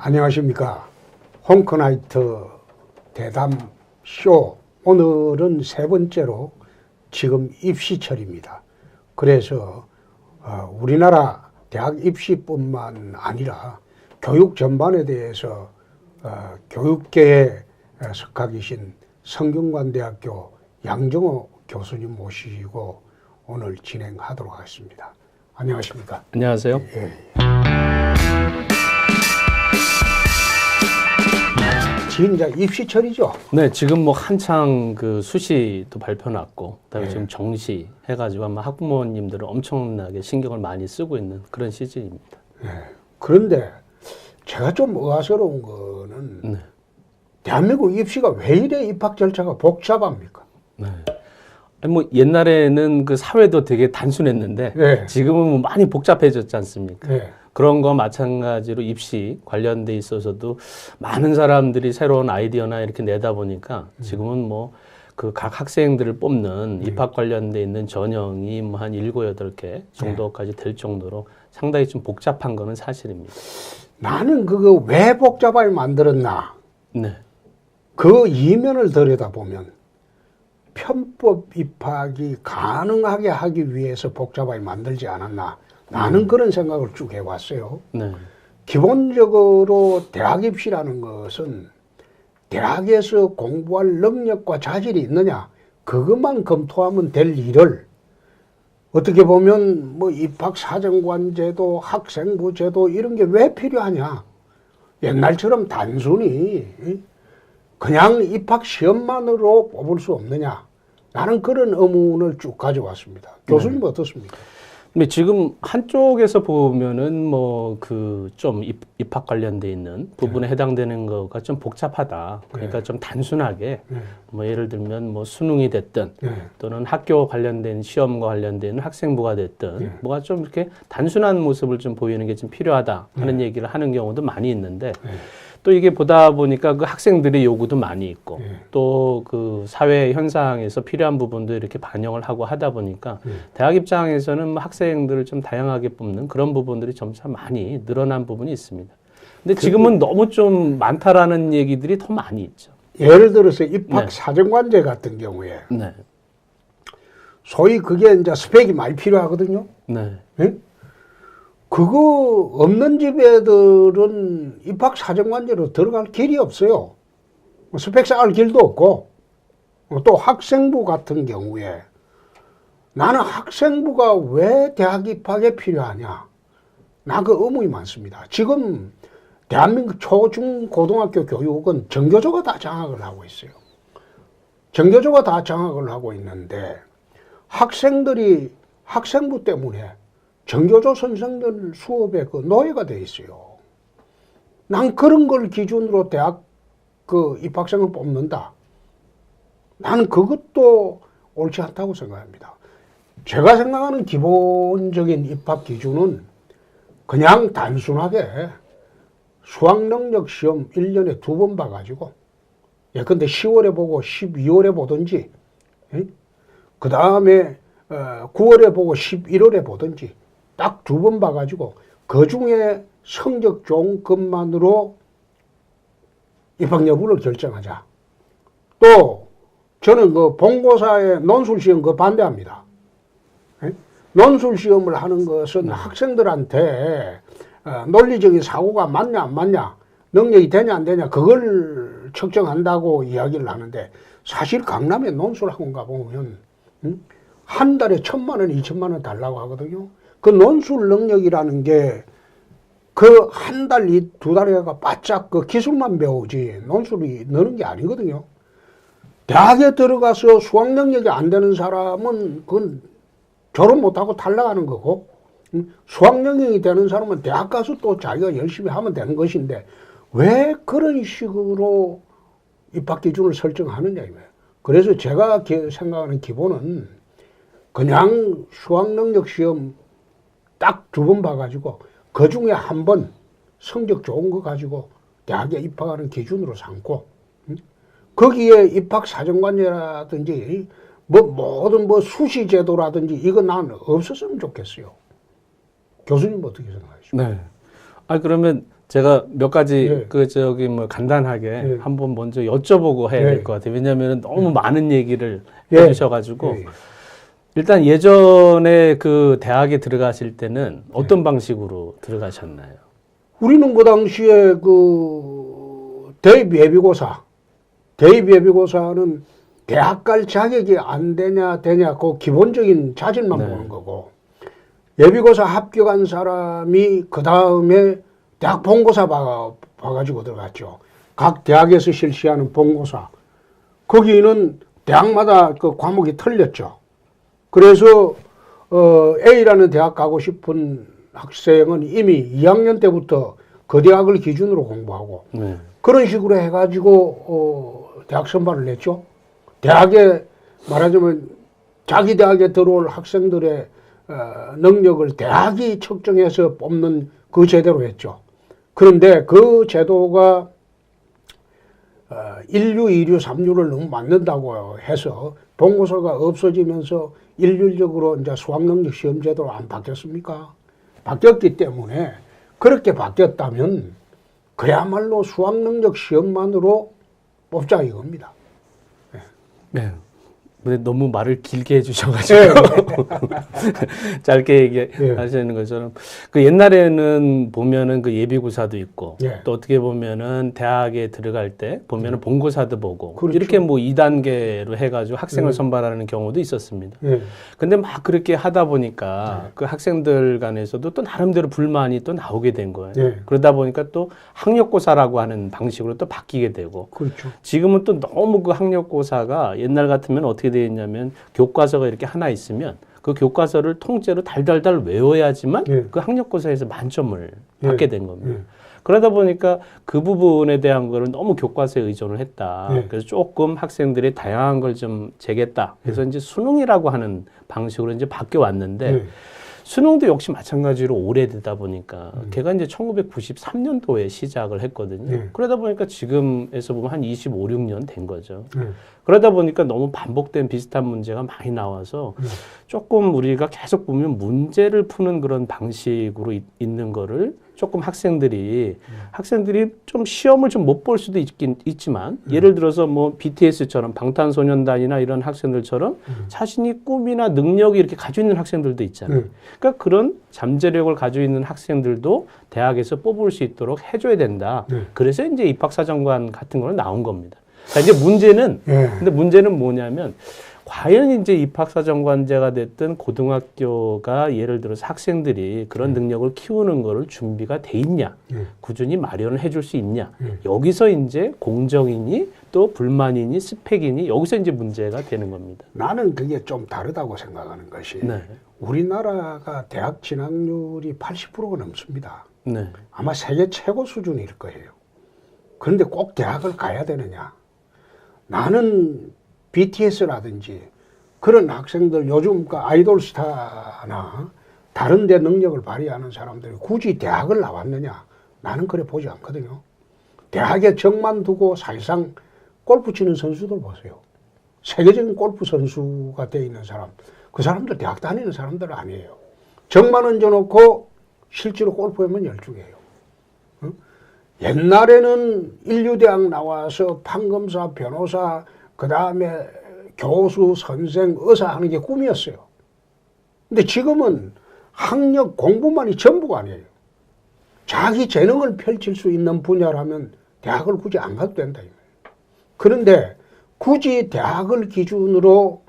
안녕하십니까. 홍크나이트 대담 쇼. 오늘은 세 번째로 지금 입시철입니다. 그래서 우리나라 대학 입시뿐만 아니라 교육 전반에 대해서 교육계에 석학이신 성균관대학교 양정호 교수님 모시고 오늘 진행하도록 하겠습니다. 안녕하십니까. 안녕하세요. 예. 지금 이제 입시철이죠. 네, 지금 뭐 한창 그 수시도 발표 났고, 그다음에 네. 지금 정시 해가지고 아마 학부모님들은 엄청나게 신경을 많이 쓰고 있는 그런 시즌입니다. 네. 그런데 제가 좀 의아스러운 거는 네. 대한민국 입시가 왜 이래 입학 절차가 복잡합니까? 네. 아니 뭐 옛날에는 그 사회도 되게 단순했는데 네. 지금은 뭐 많이 복잡해졌지 않습니까? 네. 그런 거 마찬가지로 입시 관련돼 있어서도 많은 사람들이 새로운 아이디어나 이렇게 내다 보니까 지금은 뭐 그 각 학생들을 뽑는 입학 관련돼 있는 전형이 뭐 한 7, 8개 정도까지 될 정도로 상당히 좀 복잡한 거는 사실입니다. 나는 그거 왜 복잡하게 만들었나? 네. 그 이면을 들여다보면 편법 입학이 가능하게 하기 위해서 복잡하게 만들지 않았나? 나는 그런 생각을 쭉 해왔어요. 네. 기본적으로 대학 입시라는 것은 대학에서 공부할 능력과 자질이 있느냐, 그것만 검토하면 될 일을 어떻게 보면 뭐 입학사정관 제도, 학생부 제도 이런 게 왜 필요하냐. 옛날처럼 단순히 그냥 입학 시험만으로 뽑을 수 없느냐. 나는 그런 의문을 쭉 가져왔습니다. 교수님 어떻습니까? 근데 지금 한쪽에서 보면은 뭐 그 좀 입학 관련돼 있는 부분에 해당되는 거가 좀 복잡하다. 그러니까 좀 단순하게 뭐 예를 들면 뭐 수능이 됐든 또는 학교 관련된 시험과 관련된 학생부가 됐든 뭐가 좀 이렇게 단순한 모습을 좀 보이는 게 좀 필요하다 하는 얘기를 하는 경우도 많이 있는데 또 이게 보다 보니까 그 학생들의 요구도 많이 있고 또 그 사회 현상에서 필요한 부분도 이렇게 반영을 하고 하다 보니까 대학 입장에서는 뭐 학생들을 좀 다양하게 뽑는 그런 부분들이 점차 많이 늘어난 부분이 있습니다. 근데 지금은 너무 좀 많다라는 얘기들이 더 많이 있죠. 예를 들어서 입학 사정관제 같은 경우에 네. 소위 그게 이제 스펙이 많이 필요하거든요. 네. 예? 그거 없는 집 애들은 입학 사정관제로 들어갈 길이 없어요. 스펙 쌓을 길도 없고, 또 학생부 같은 경우에 나는 학생부가 왜 대학 입학에 필요하냐? 나 그 의문이 많습니다. 지금 대한민국 초, 중, 고등학교 교육은 정교조가 다 장악을 하고 있어요. 정교조가 다 장악을 하고 있는데 학생들이 학생부 때문에 정교조 선생들 수업에 그 노예가 돼 있어요. 난 그런 걸 기준으로 대학 그 입학생을 뽑는다. 나는 그것도 옳지 않다고 생각합니다. 제가 생각하는 기본적인 입학 기준은 그냥 단순하게 수학능력 시험 1년에 2번 봐가지고 예컨대 10월에 보고 12월에 보든지 그 다음에 9월에 보고 11월에 보든지 딱 2번 봐가지고 그 중에 성적 좋은 것만으로 입학 여부를 결정하자. 또 저는 그 본고사의 논술시험 그거 반대합니다. 논술시험을 하는 것은 학생들한테 논리적인 사고가 맞냐 안 맞냐, 능력이 되냐 안 되냐 그걸 측정한다고 이야기를 하는데 사실 강남의 논술학원 가보면 한 달에 1,000만 원, 2천만 원 달라고 하거든요. 그 논술 능력이라는 게 그 한 달, 2달에가 바짝 그 기술만 배우지 논술이 느는 게 아니거든요. 대학에 들어가서 수학 능력이 안 되는 사람은 그건 졸업 못하고 탈락하는 거고 수학 능력이 되는 사람은 대학 가서 또 자기가 열심히 하면 되는 것인데 왜 그런 식으로 입학 기준을 설정하느냐 이거예요. 그래서 제가 생각하는 기본은 그냥 수학 능력 시험 딱 2번 봐가지고 그 중에 한 번 성적 좋은 거 가지고 대학에 입학하는 기준으로 삼고 거기에 입학 사정관제라든지 뭐 모든 뭐 수시 제도라든지 이거 난 없었으면 좋겠어요. 교수님 어떻게 생각하십니까? 네. 아 그러면 제가 몇 가지 예. 그 저기 뭐 간단하게 예. 한번 먼저 여쭤보고 해야 예. 될 것 같아요. 왜냐하면 너무 많은 얘기를 예. 해주셔가지고 예. 일단 예전에 그 대학에 들어가실 때는 어떤 방식으로 들어가셨나요? 우리는 그 당시에 그 대입 예비고사는 대학 갈 자격이 안 되냐 그 기본적인 자질만 네. 보는 거고, 예비고사 합격한 사람이 그 다음에 대학 본고사 봐가지고 들어갔죠. 각 대학에서 실시하는 본고사. 거기는 대학마다 그 과목이 틀렸죠. 그래서 A라는 대학 가고 싶은 학생은 이미 2학년 때부터 그 대학을 기준으로 공부하고 네. 그런 식으로 해가지고 대학 선발을 냈죠. 대학에 말하자면 자기 대학에 들어올 학생들의 능력을 대학이 측정해서 뽑는 그 제도로 했죠. 그런데 그 제도가 1류, 2류, 3류를 너무 맞는다고 해서 본고사가 없어지면서 일률적으로 이제 수학능력 시험 제도로 안 바뀌었습니까? 바뀌었기 때문에 그렇게 바뀌었다면 그야말로 수학능력 시험만으로 뽑자 이겁니다. 네. 근데 너무 말을 길게 해주셔가지고 짧게 얘기하시는 것처럼 그 옛날에는 보면은 그 예비고사도 있고 또 어떻게 보면은 대학에 들어갈 때 보면은 본고사도 보고 그렇죠. 이렇게 뭐 2단계로 해가지고 학생을 선발하는 경우도 있었습니다. 근데 막 그렇게 하다 보니까 그 학생들 간에서도 또 나름대로 불만이 또 나오게 된 거예요. 그러다 보니까 또 학력고사라고 하는 방식으로 또 바뀌게 되고 그렇죠. 지금은 또 너무 그 학력고사가 옛날 같으면 어떻게 되어 있냐면 교과서가 이렇게 하나 있으면 그 교과서를 통째로 달달달 외워야지만 그 학력고사에서 만점을 받게 된 겁니다. 그러다 보니까 그 부분에 대한 거를 너무 교과서에 의존을 했다. 그래서 조금 학생들이 다양한 걸 좀 재겠다. 그래서 이제 수능이라고 하는 방식으로 이제 바뀌어 왔는데 수능도 역시 마찬가지로 오래되다 보니까 걔가 이제 1993년도에 시작을 했거든요. 그러다 보니까 지금에서 보면 한 25, 6년 된 거죠. 그러다 보니까 너무 반복된 비슷한 문제가 많이 나와서 조금 우리가 계속 보면 문제를 푸는 그런 방식으로 있는 거를 조금 학생들이 좀 시험을 좀 못 볼 수도 있지만 예를 들어서 뭐 BTS처럼 방탄소년단이나 이런 학생들처럼 자신이 꿈이나 능력이 이렇게 가지고 있는 학생들도 있잖아요. 그러니까 그런 잠재력을 가지고 있는 학생들도 대학에서 뽑을 수 있도록 해줘야 된다. 그래서 이제 입학사정관 같은 거는 나온 겁니다. 그러니까 이제 근데 문제는 뭐냐면 과연 이제 입학사정관제가 됐든 고등학교가 예를 들어서 학생들이 그런 능력을 키우는 거를 준비가 돼 있냐, 꾸준히 마련을 해줄 수 있냐, 여기서 이제 공정이니 또 불만이니 스펙이니 여기서 이제 문제가 되는 겁니다. 나는 그게 좀 다르다고 생각하는 것이 우리나라가 대학 진학률이 80%가 넘습니다. 아마 세계 최고 수준일 거예요. 그런데 꼭 대학을 가야 되느냐? 나는 BTS라든지 그런 학생들 요즘 그 아이돌 스타나 다른 데 능력을 발휘하는 사람들이 굳이 대학을 나왔느냐? 나는 그래 보지 않거든요. 대학에 정만 두고 사실상 골프 치는 선수들 보세요. 세계적인 골프 선수가 돼 있는 사람, 그 사람들 대학 다니는 사람들 아니에요. 정만 얹어놓고 실제로 골프에만 열중해요. 옛날에는 인류대학 나와서 판검사, 변호사, 그 다음에 교수, 선생, 의사 하는 게 꿈이었어요. 근데 지금은 학력 공부만이 전부가 아니에요. 자기 재능을 펼칠 수 있는 분야라면 대학을 굳이 안 가도 된다. 그런데 굳이 대학을 기준으로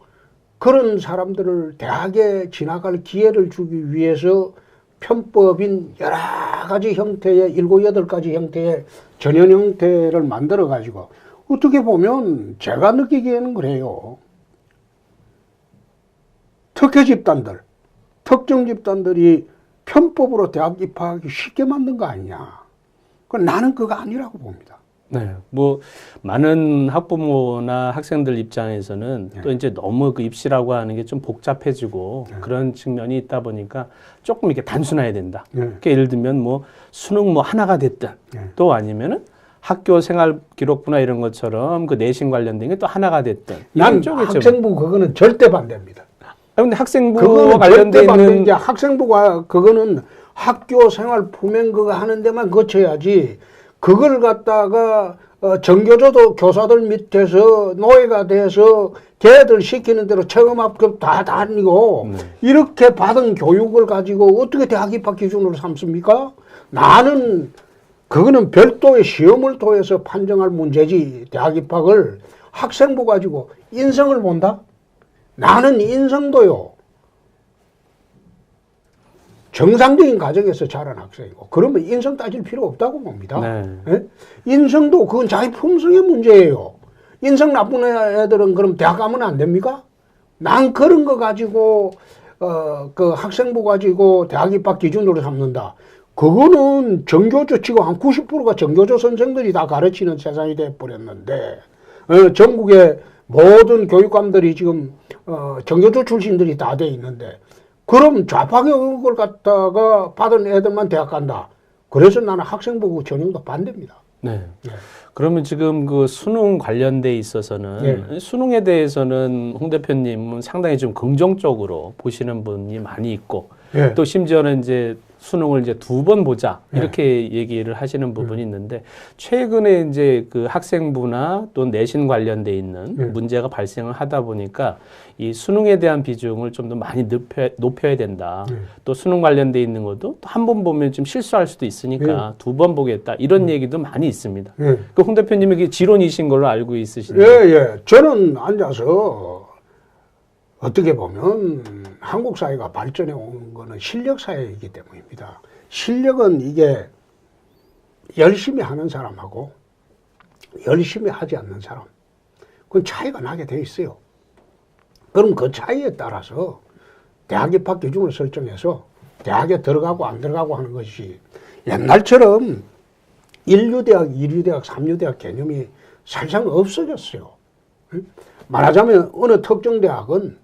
그런 사람들을 대학에 진학할 기회를 주기 위해서 편법인 여러 가지 형태의 7, 8가지 형태의 전형 형태를 만들어 가지고 어떻게 보면 제가 느끼기에는 그래요. 특혜 집단들, 특정 집단들이 편법으로 대학 입학하기 쉽게 만든 거 아니냐. 나는 그거 아니라고 봅니다. 네, 뭐 많은 학부모나 학생들 입장에서는 또 이제 너무 그 입시라고 하는 게 좀 복잡해지고 그런 측면이 있다 보니까 조금 이렇게 단순해야 된다. 그러니까 예를 들면 뭐 수능 뭐 하나가 됐든 또 아니면은 학교 생활 기록부나 이런 것처럼 그 내신 관련된 게 또 하나가 됐든. 난 학생부 그거는 절대 반대입니다. 근데 학생부와 관련돼 있는 학생부가 그거는 학교 생활 품행 그거 하는 데만 거쳐야지 그걸 갖다가 정교조도 교사들 밑에서 노예가 돼서 걔들 시키는 대로 체험학급 다 다니고 이렇게 받은 교육을 가지고 어떻게 대학 입학 기준으로 삼습니까? 나는 그거는 별도의 시험을 통해서 판정할 문제지. 대학 입학을 학생부 가지고 인성을 본다? 나는 인성도요. 정상적인 가정에서 자란 학생이고 그러면 인성 따질 필요 없다고 봅니다. 네. 예? 인성도 그건 자기 품성의 문제예요. 인성 나쁜 애들은 그럼 대학 가면 안 됩니까? 난 그런 거 가지고 그 학생부 가지고 대학 입학 기준으로 삼는다. 그거는 정교조 치고 한 90%가 정교조 선생들이 다 가르치는 세상이 돼버렸는데 전국의 모든 교육감들이 지금 정교조 출신들이 다 돼 있는데 그럼 좌파 교육을 갖다가 받은 애들만 대학 간다. 그래서 나는 학생부 전형도 반대입니다. 네. 네. 그러면 지금 그 수능 관련돼 있어서는 네. 수능에 대해서는 홍 대표님은 상당히 좀 긍정적으로 보시는 분이 많이 있고 네. 또 심지어는 이제 수능을 이제 2번 보자 네. 이렇게 얘기를 하시는 부분이 있는데 최근에 이제 그 학생부나 또 내신 관련돼 있는 문제가 발생을 하다 보니까 이 수능에 대한 비중을 좀 더 많이 높여야 된다. 또 수능 관련돼 있는 것도 한 번 보면 좀 실수할 수도 있으니까 2번 보겠다 이런 얘기도 많이 있습니다. 그 홍 대표님이 지론이신 걸로 알고 있으신데. 예. 저는 앉아서 어떻게 보면 한국 사회가 발전해 온 거는 실력 사회이기 때문입니다. 실력은 이게 열심히 하는 사람하고 열심히 하지 않는 사람, 그건 차이가 나게 돼 있어요. 그럼 그 차이에 따라서 대학 입학 기준을 설정해서 대학에 들어가고 안 들어가고 하는 것이 옛날처럼 1류대학, 2류대학, 3류대학 개념이 사실상 없어졌어요. 말하자면 어느 특정 대학은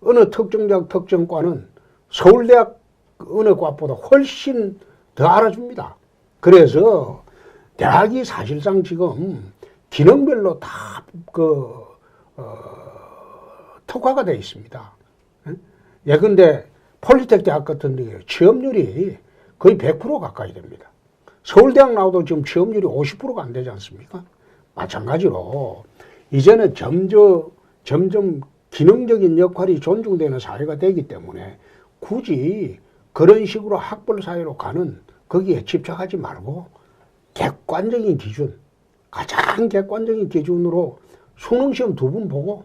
어느 특정 대학 특정과는 서울대학 어느 과보다 훨씬 더 알아줍니다. 그래서 대학이 사실상 지금 기능별로 다 특화가 되어 있습니다. 예컨대 폴리텍 대학 같은 데 취업률이 거의 100% 가까이 됩니다. 서울대학 나와도 지금 취업률이 50%가 안 되지 않습니까? 마찬가지로 이제는 점점 기능적인 역할이 존중되는 사회가 되기 때문에 굳이 그런 식으로 학벌 사회로 가는 거기에 집착하지 말고 객관적인 기준, 가장 객관적인 기준으로 수능시험 2번 보고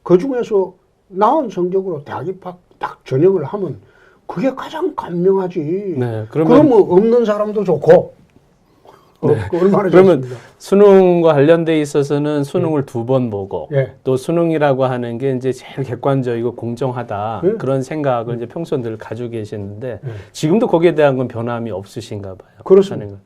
그 중에서 나은 성적으로 대학 입학 딱 전형을 하면 그게 가장 간명하지. 네, 그러면 없는 사람도 좋고 얼마나 그러면 좋습니다. 수능과 관련돼 있어서는 수능을 2번 보고 또 수능이라고 하는 게 이제 제일 객관적이고 공정하다 그런 생각을 이제 평소 늘 가지고 계시는데 지금도 거기에 대한 건 변함이 없으신가 봐요. 그렇습니다.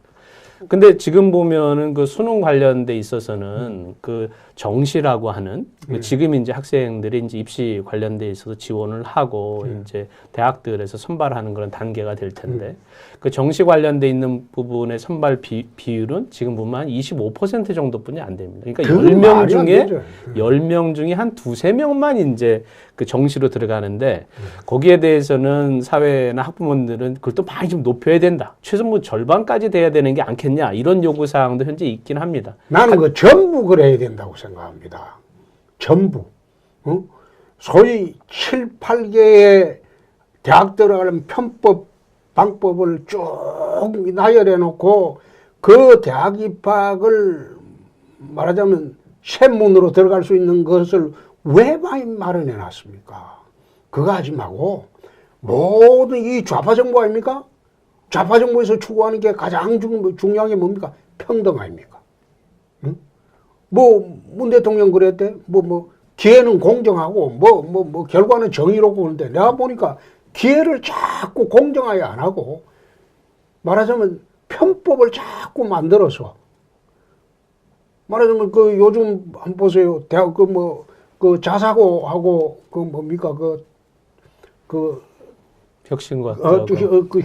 근데 지금 보면은 그 수능 관련돼 있어서는 그 정시라고 하는 지금 이제 학생들이 이제 입시 관련돼 있어서 지원을 하고 이제 대학들에서 선발하는 그런 단계가 될 텐데 그 정시 관련돼 있는 부분의 선발 비율은 지금 보면 한 25% 정도뿐이 안 됩니다. 그러니까 10명 중에 10명 중에 한 2~3명만 이제 그 정시로 들어가는데 거기에 대해서는 사회나 학부모들은 그걸 또 많이 좀 높여야 된다. 최소 뭐 절반까지 돼야 되는 게 않겠냐 이런 요구 사항도 현재 있긴 합니다. 나는 그 전부 그래야 된다고 생각합니다. 전부. 소위 7, 8개의 대학 들어가는 편법, 방법을 쭉 나열해 놓고 그 대학 입학을 말하자면 샘문으로 들어갈 수 있는 것을 왜 많이 마련해 놨습니까? 그거 하지 말고 모든 이 좌파 정부 아닙니까? 좌파 정부에서 추구하는 게 가장 중요한 게 뭡니까? 평등 아닙니까? 응? 문 대통령 그랬대? 기회는 공정하고, 결과는 정의롭고 그런데 내가 보니까 기회를 자꾸 공정하게 안 하고, 말하자면 편법을 자꾸 만들어서, 말하자면 요즘 한번 보세요. 대학 자사고하고, 혁신고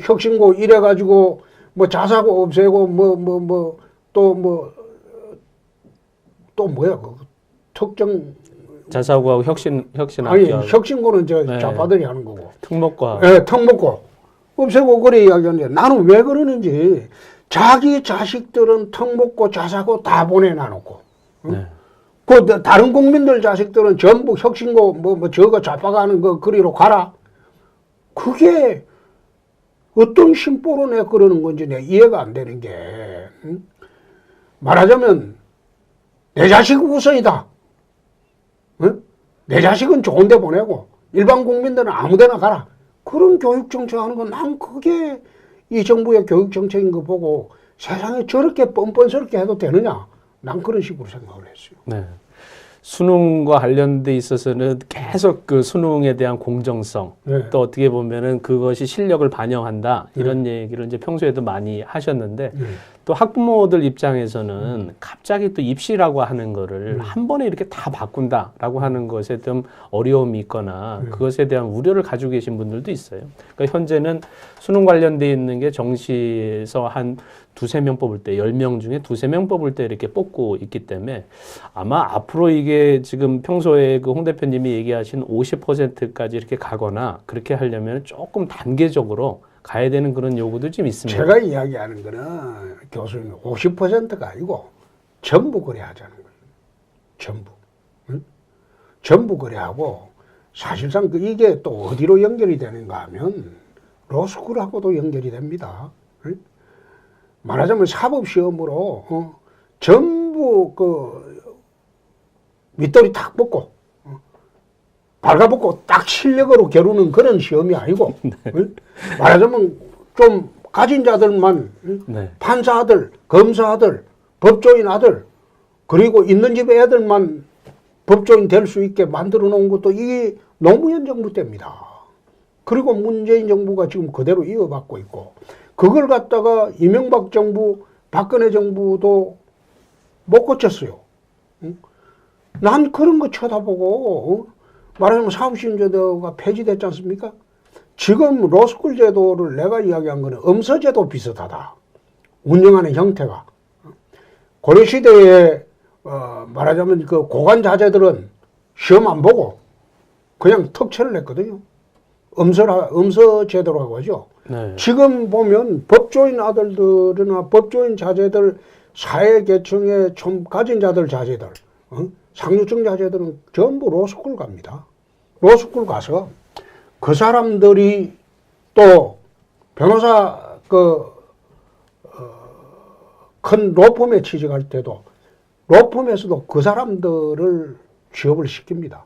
혁신고 이래가지고, 자사고 없애고, 또 뭐야, 특정. 자사고하고 혁신학교. 아니, 혁신고는 좌파들이 하는 거고. 특목고. 예, 특목고. 없애고 그래 이야기하는데 나는 왜 그러는지 자기 자식들은 턱 먹고 자사고 다 보내놔놓고 네. 그 다른 국민들 자식들은 전부 혁신고 뭐 저거 좌파가는 거 그리로 가라. 그게 어떤 심보로 내 그러는 건지 내 이해가 안 되는 게 말하자면 내 자식 우선이다. 응? 내 자식은 좋은 데 보내고 일반 국민들은 아무 데나 가라. 그런 교육 정책 하는 건 난 그게 이 정부의 교육 정책인 거 보고 세상에 저렇게 뻔뻔스럽게 해도 되느냐. 난 그런 식으로 생각을 했어요. 네. 수능과 관련돼 있어서는 계속 그 수능에 대한 공정성, 네. 또 어떻게 보면은 그것이 실력을 반영한다 이런 얘기를 이제 평소에도 많이 하셨는데 또 학부모들 입장에서는 갑자기 또 입시라고 하는 거를 한 번에 이렇게 다 바꾼다라고 하는 것에 좀 어려움이 있거나 그것에 대한 우려를 가지고 계신 분들도 있어요. 그러니까 현재는 수능 관련돼 있는 게 정시에서 한 두세 명 뽑을 때, 10명 중에 두세 명 뽑을 때 이렇게 뽑고 있기 때문에 아마 앞으로 이게 지금 평소에 그 홍 대표님이 얘기하신 50%까지 이렇게 가거나 그렇게 하려면 조금 단계적으로 가야 되는 그런 요구도 좀 있습니다. 제가 이야기하는 거는 교수님 50%가 아니고 전부 그래 하자는 거예요. 전부. 응? 전부 그래 하고 사실상 이게 또 어디로 연결이 되는가 하면 로스쿨하고도 연결이 됩니다. 응? 말하자면 사법시험으로 전부 그 밑돌이 탁 뽑고 발가벗고 딱 실력으로 겨루는 그런 시험이 아니고 응? 말하자면 좀 가진 자들만 네. 판사 아들, 검사 아들, 법조인 아들 그리고 있는 집 애들만 법조인 될 수 있게 만들어 놓은 것도 이게 노무현 정부 때입니다. 그리고 문재인 정부가 지금 그대로 이어받고 있고 그걸 갖다가 이명박 정부, 박근혜 정부도 못 고쳤어요. 응? 난 그런 거 쳐다보고 말하자면 사법시험제도가 폐지됐지 않습니까? 지금 로스쿨 제도를 내가 이야기한 거는 엄서제도 비슷하다. 운영하는 형태가. 고려시대에 말하자면 그 고관 자제들은 시험 안 보고 그냥 특채를 냈거든요. 엄서 제도라고 하죠. 네. 지금 보면 법조인 아들들이나 법조인 자제들 사회계층에 좀 가진 자들 자제들 상류층 자제들은 전부 로스쿨 갑니다. 로스쿨 가서 그 사람들이 또 변호사 큰 로펌에 취직할 때도 로펌에서도 그 사람들을 취업을 시킵니다.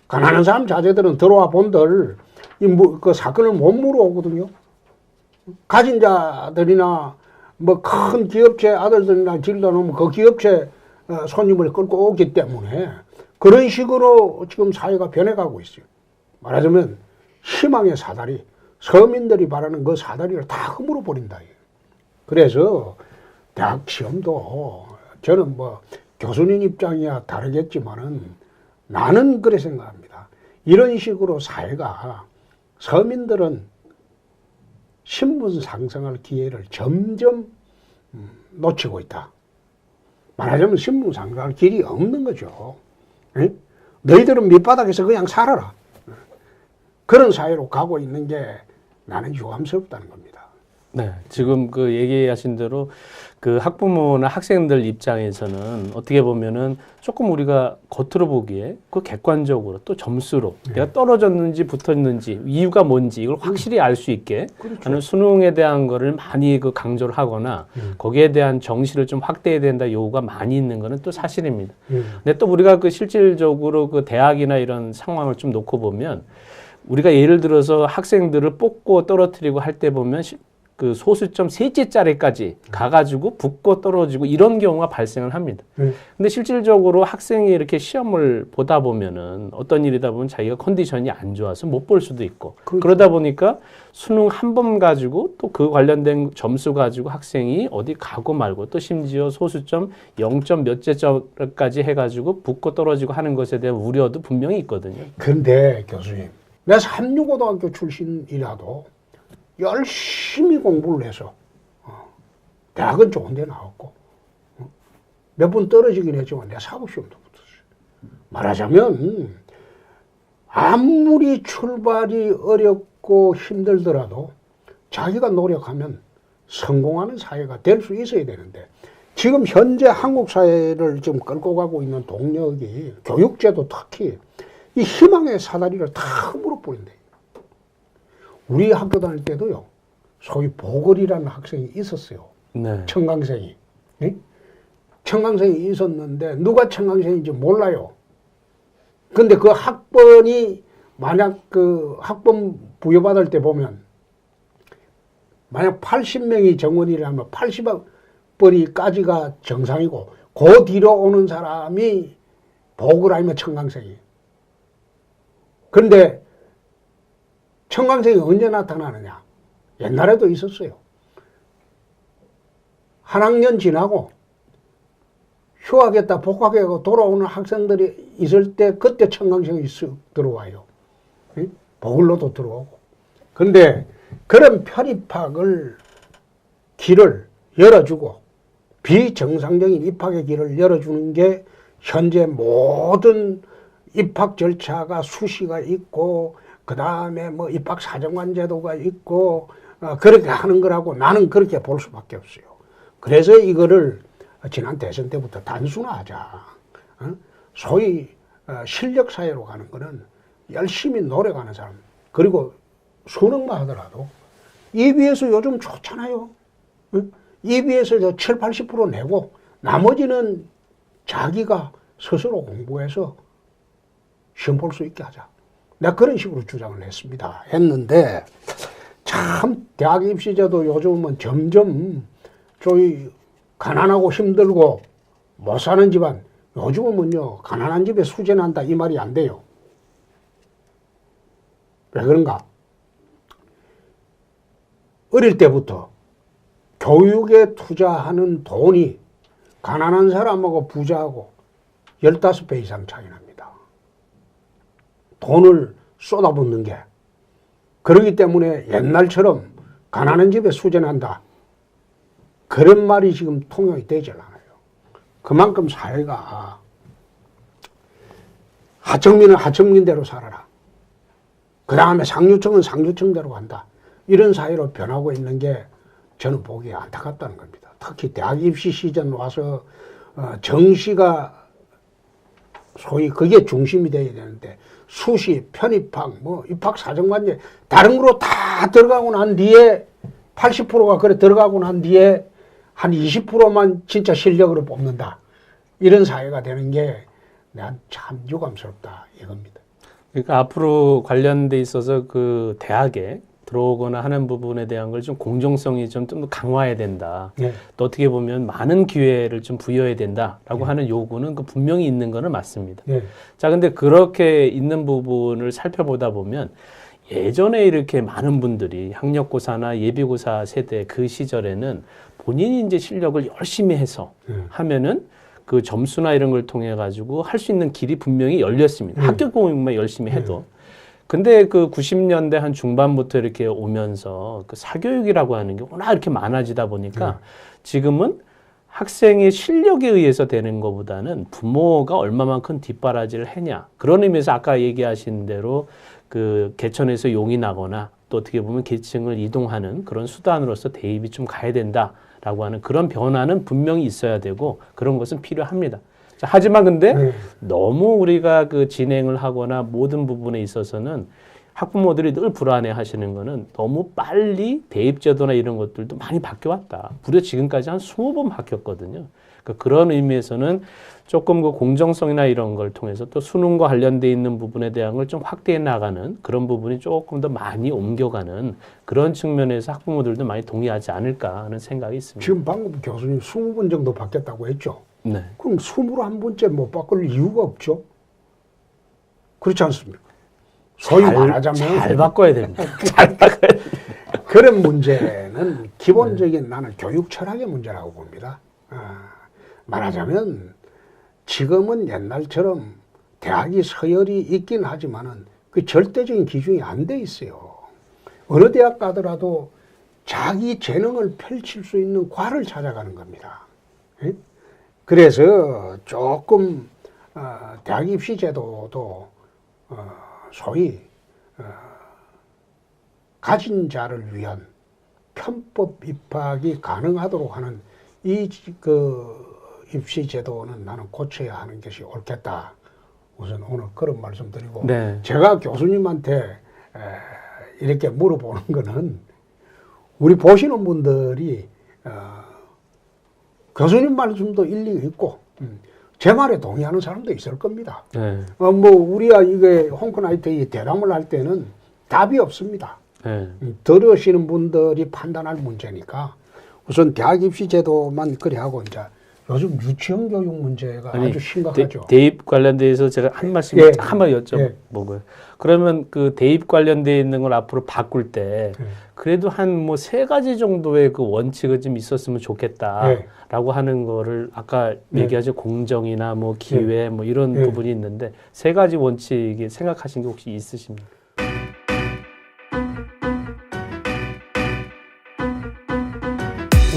가난한 사람 자제들은 들어와 본들 그 사건을 못 물어오거든요. 가진 자들이나 뭐 큰 기업체 아들들이나 질러 놓으면 그 기업체 손님을 끌고 오기 때문에 그런 식으로 지금 사회가 변해가고 있어요. 말하자면 희망의 사다리, 서민들이 바라는 그 사다리를 다 허물어 버린다. 그래서 대학 시험도 저는 뭐 교수님 입장이야 다르겠지만은 나는 그래 생각합니다. 이런 식으로 사회가 서민들은 신분 상승할 기회를 점점 놓치고 있다. 말하자면 신분 상승할 길이 없는 거죠. 에? 너희들은 밑바닥에서 그냥 살아라. 그런 사회로 가고 있는 게 나는 유감스럽다는 겁니다. 네, 지금 그 얘기하신 대로 그 학부모나 학생들 입장에서는 어떻게 보면은 조금 우리가 겉으로 보기에 그 객관적으로 또 점수로 내가 떨어졌는지 붙었는지 이유가 뭔지 이걸 확실히 알 수 있게 하는 수능에 대한 거를 많이 그 강조를 하거나 거기에 대한 정시를 좀 확대해야 된다 요구가 많이 있는 거는 또 사실입니다. 근데 또 우리가 그 실질적으로 그 대학이나 이런 상황을 좀 놓고 보면 우리가 예를 들어서 학생들을 뽑고 떨어뜨리고 할 때 보면 그 소수점 셋째 자리까지 가가지고 붙고 떨어지고 이런 경우가 발생을 합니다. 근데 실질적으로 학생이 이렇게 시험을 보다 보면은 어떤 일이다 보면 자기가 컨디션이 안 좋아서 못 볼 수도 있고 그렇죠. 그러다 보니까 수능 한 번 가지고 또 그 관련된 점수 가지고 학생이 어디 가고 말고 또 심지어 소수점 0점 몇째 점까지 해가지고 붙고 떨어지고 하는 것에 대한 우려도 분명히 있거든요. 근데 교수님, 내가 삼류고등학교 출신이라도 열심히 공부를 해서 대학은 좋은 데 나왔고 몇 번 떨어지긴 했지만 내가 사법시험도 붙었어요. 말하자면 아무리 출발이 어렵고 힘들더라도 자기가 노력하면 성공하는 사회가 될 수 있어야 되는데 지금 현재 한국 사회를 좀 끌고 가고 있는 동력이 교육제도 특히 이 희망의 사다리를 다 흠으로 뿌린대. 우리 학교 다닐 때도요. 소위 보글이라는 학생이 있었어요. 네. 청강생이. 예? 청강생이 있었는데 누가 청강생인지 몰라요. 근데 그 학번이 만약 그 학번 부여받을 때 보면 만약 80명이 정원이라면 80번이까지가 정상이고 그 뒤로 오는 사람이 보글 아니면 청강생이에요. 그런데 청강생이 언제 나타나느냐? 옛날에도 있었어요. 한 학년 지나고 휴학했다 복학하고 돌아오는 학생들이 있을 때 그때 청강생이 쓱 들어와요. 보글로도 들어오고. 근데 그런 편입학을 길을 열어주고 비정상적인 입학의 길을 열어주는 게 현재 모든 입학 절차가 수시가 있고 그 다음에 뭐 입학 사정관 제도가 있고 그렇게 하는 거라고 나는 그렇게 볼 수밖에 없어요. 그래서 이거를 지난 대선 때부터 단순화하자. 소위 실력 사회로 가는 거는 열심히 노력하는 사람 그리고 수능만 하더라도 EBS 요즘 좋잖아요. EBS에서 7, 80% 내고 나머지는 자기가 스스로 공부해서 시험 볼 수 있게 하자. 내가 그런 식으로 주장을 했는데 참 대학 입시제도 요즘은 점점 저희 가난하고 힘들고 못 사는 집안 요즘은요 가난한 집에 수재 난다 이 말이 안 돼요. 왜 그런가? 어릴 때부터 교육에 투자하는 돈이 가난한 사람하고 부자하고 15배 이상 차이 납니다. 돈을 쏟아붓는 게. 그렇기 때문에 옛날처럼 가난한 집에 수재 난다. 그런 말이 지금 통용이 되질 않아요. 그만큼 사회가 하청민은 하청민대로 살아라. 그 다음에 상류층은 상류층대로 간다. 이런 사회로 변하고 있는 게 저는 보기에 안타깝다는 겁니다. 특히 대학 입시 시즌 와서 정시가 소위 그게 중심이 돼야 되는데 수시, 편입학, 뭐 입학 사정관제 다른 거로 다 들어가고 난 뒤에 80%가 그래 들어가고 난 뒤에 한 20%만 진짜 실력으로 뽑는다. 이런 사회가 되는 게 난 참 유감스럽다 이겁니다. 그러니까 앞으로 관련돼 있어서 그 대학에 들어오거나 하는 부분에 대한 걸 좀 공정성이 좀 더 강화해야 된다. 네. 또 어떻게 보면 많은 기회를 좀 부여해야 된다라고 하는 요구는 그 분명히 있는 거는 맞습니다. 네. 자, 근데 그렇게 있는 부분을 살펴보다 보면 예전에 이렇게 많은 분들이 학력고사나 예비고사 세대 그 시절에는 본인이 이제 실력을 열심히 해서 하면은 그 점수나 이런 걸 통해 가지고 할 수 있는 길이 분명히 열렸습니다. 학교 공부만 열심히 해도. 근데 그 90년대 한 중반부터 이렇게 오면서 그 사교육이라고 하는 게 워낙 이렇게 많아지다 보니까 지금은 학생의 실력에 의해서 되는 것보다는 부모가 얼마만큼 뒷바라지를 했냐. 그런 의미에서 아까 얘기하신 대로 그 개천에서 용이 나거나 또 어떻게 보면 계층을 이동하는 그런 수단으로서 대입이 좀 가야 된다라고 하는 그런 변화는 분명히 있어야 되고 그런 것은 필요합니다. 자, 하지만 근데 너무 우리가 그 진행을 하거나 모든 부분에 있어서는 학부모들이 늘 불안해 하시는 거는 너무 빨리 대입제도나 이런 것들도 많이 바뀌어왔다. 무려 지금까지 한 20번 바뀌었거든요. 그러니까 그런 의미에서는 조금 그 공정성이나 이런 걸 통해서 또 수능과 관련돼 있는 부분에 대한 걸 좀 확대해 나가는 그런 부분이 조금 더 많이 옮겨가는 그런 측면에서 학부모들도 많이 동의하지 않을까 하는 생각이 있습니다. 지금 방금 교수님 20번 정도 바뀌었다고 했죠. 네. 그럼 21번째 못 바꿀 이유가 없죠. 그렇지 않습니까? 소위 말하자면 잘 바꿔야 됩니다. 잘 바꿔야 됩니다. 그런 문제는 기본적인 나는 교육 철학의 문제라고 봅니다. 말하자면 지금은 옛날처럼 대학이 서열이 있긴 하지만은 그 절대적인 기준이 안 돼 있어요. 어느 대학 가더라도 자기 재능을 펼칠 수 있는 과를 찾아가는 겁니다. 그래서 조금 대학 입시 제도도 소위 가진 자를 위한 편법 입학이 가능하도록 하는 이 그 입시 제도는 나는 고쳐야 하는 것이 옳겠다. 우선 오늘 그런 말씀드리고 네. 제가 교수님한테 이렇게 물어보는 거는 우리 보시는 분들이 교수님 말씀도 일리가 있고 제 말에 동의하는 사람도 있을 겁니다. 네. 뭐 우리가 이게 홍크나이트 이 대담을 할 때는 답이 없습니다. 네. 들으시는 분들이 판단할 문제니까 우선 대학 입시 제도만 그래 하고 이제 요즘 유치원 교육 문제가 아주 심각하죠. 대입 관련돼서 제가 한 말씀 한번 여쭤보고요. 그러면 그 대입 관련돼 있는 걸 앞으로 바꿀 때 그래도 한 뭐 3가지 정도의 그 원칙은 좀 있었으면 좋겠다라고 하는 거를 아까 얘기하죠. 공정이나 뭐 기회 뭐 이런 부분이 있는데 3가지 원칙이 생각하신 게 혹시 있으십니까?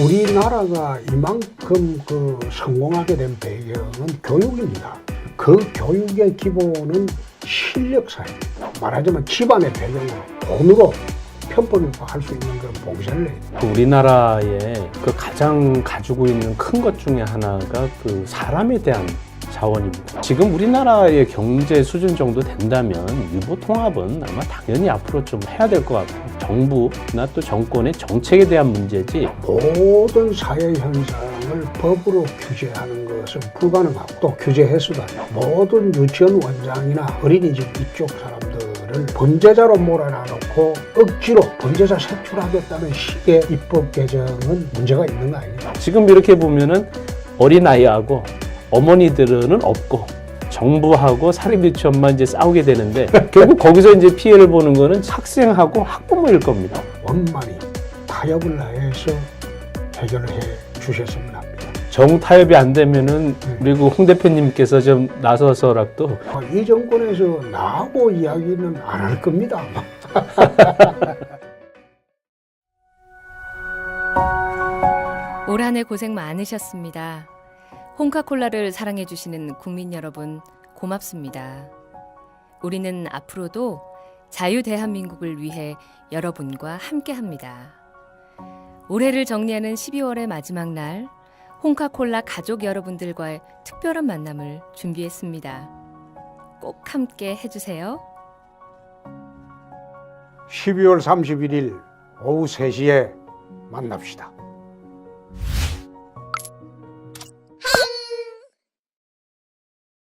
우리나라가 이만큼 그 성공하게 된 배경은 교육입니다. 그 교육의 기본은 실력사입니다. 말하자면 집안의 배경으로 돈으로 편법 입학할 수 있는 그 봉쇄를 해요. 우리나라의 그 가장 가지고 있는 큰 것 중에 하나가 그 사람에 대한 자원입니다. 지금 우리나라의 경제 수준 정도 된다면 유보 통합은 아마 당연히 앞으로 좀 해야 될 것 같고 정부나 또 정권의 정책에 대한 문제지 모든 사회 현상을 법으로 규제하는 것은 불가능하고 또 규제해서도 모든 유치원 원장이나 어린이집 이쪽 사람들을 범죄자로 몰아넣고 억지로 범죄자 색출하겠다는 식의 입법 개정은 문제가 있는 거 아니에요? 지금 이렇게 보면은 어린아이하고 어머니들은 없고 정부하고 사립유치원만 이제 싸우게 되는데 결국 거기서 이제 피해를 보는 거는 학생하고 학부모일 겁니다. 원만히 타협을 해서 해결을 해 주셨으면 합니다. 정타협이 안 되면은 그리고 홍 대표님께서 좀 나서서라도 이 정권에서 나하고 이야기는 안 할 겁니다. 올 한 해 고생 많으셨습니다. 홍카콜라를 사랑해주시는 국민 여러분, 고맙습니다. 우리는 앞으로도 자유 대한민국을 위해 여러분과 함께합니다. 올해를 정리하는 12월의 마지막 날, 홍카콜라 가족 여러분들과의 특별한 만남을 준비했습니다. 꼭 함께 해주세요. 12월 31일 오후 3시에 만납시다.